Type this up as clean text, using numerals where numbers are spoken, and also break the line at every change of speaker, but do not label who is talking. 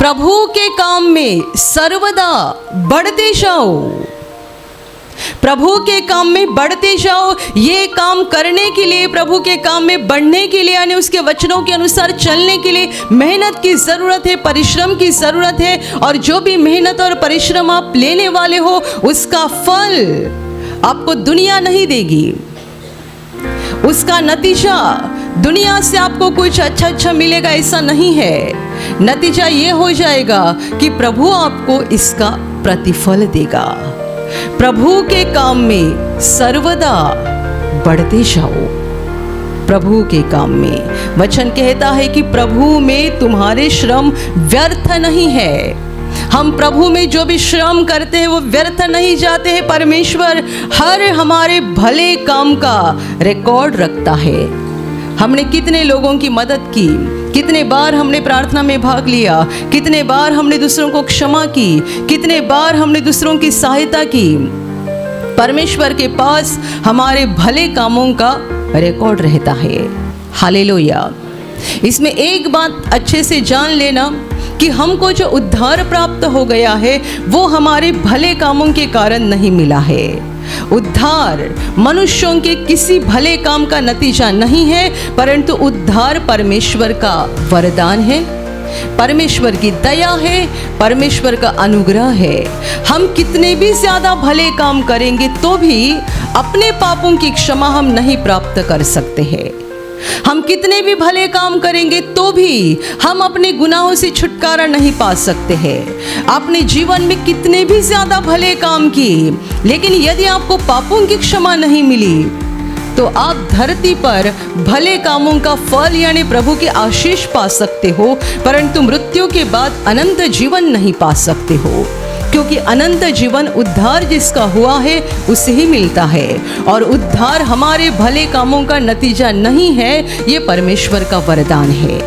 प्रभु के काम में सर्वदा बढ़ते जाओ। प्रभु के काम में बढ़ते जाओ। ये काम करने के लिए, प्रभु के काम में बढ़ने के लिए, यानी उसके वचनों के अनुसार चलने के लिए मेहनत की ज़रूरत है, परिश्रम की ज़रूरत है। और जो भी मेहनत और परिश्रम आप लेने वाले हो, उसका फल आपको दुनिया नहीं देगी। उसका नतीजा दुनिया से आपको कुछ अच्छा मिलेगा ऐसा नहीं है। नतीजा ये हो जाएगा कि प्रभु आपको इसका प्रतिफल देगा। प्रभु के काम में सर्वदा बढ़ते जाओ। प्रभु के काम में वचन कहता है कि प्रभु में तुम्हारे श्रम व्यर्थ नहीं है। हम प्रभु में जो भी श्रम करते हैं वो व्यर्थ नहीं जाते हैं। परमेश्वर हर हमारे भले काम का रिकॉर्ड रखता है। हमने कितने लोगों की मदद की, कितने बार हमने प्रार्थना में भाग लिया, कितने बार हमने दूसरों को क्षमा की, कितने बार हमने दूसरों की सहायता की। परमेश्वर के पास हमारे भले कामों का रिकॉर्ड रहता है। हालेलुया। इसमें एक बात अच्छे से जान लेना कि हमको जो उद्धार प्राप्त हो गया है वो हमारे भले कामों के कारण नहीं मिला है। उद्धार मनुष्यों के किसी भले काम का नतीजा नहीं है, परंतु उद्धार परमेश्वर का वरदान है, परमेश्वर की दया है, परमेश्वर का अनुग्रह है। हम कितने भी ज्यादा भले काम करेंगे तो भी अपने पापों की क्षमा हम नहीं प्राप्त कर सकते हैं। हम कितने भी भले काम करेंगे तो भी हम अपने गुनाहों से छुटकारा नहीं पा सकते हैं। आपने जीवन में कितने भी ज्यादा भले काम किए, लेकिन यदि आपको पापों की क्षमा नहीं मिली तो आप धरती पर भले कामों का फल यानी प्रभु के आशीष पा सकते हो, परंतु मृत्यु के बाद अनंत जीवन नहीं पा सकते हो। क्योंकि अनंत जीवन उद्धार जिसका हुआ है उसे ही मिलता है। और उद्धार हमारे भले कामों का नतीजा नहीं है, ये परमेश्वर का वरदान है।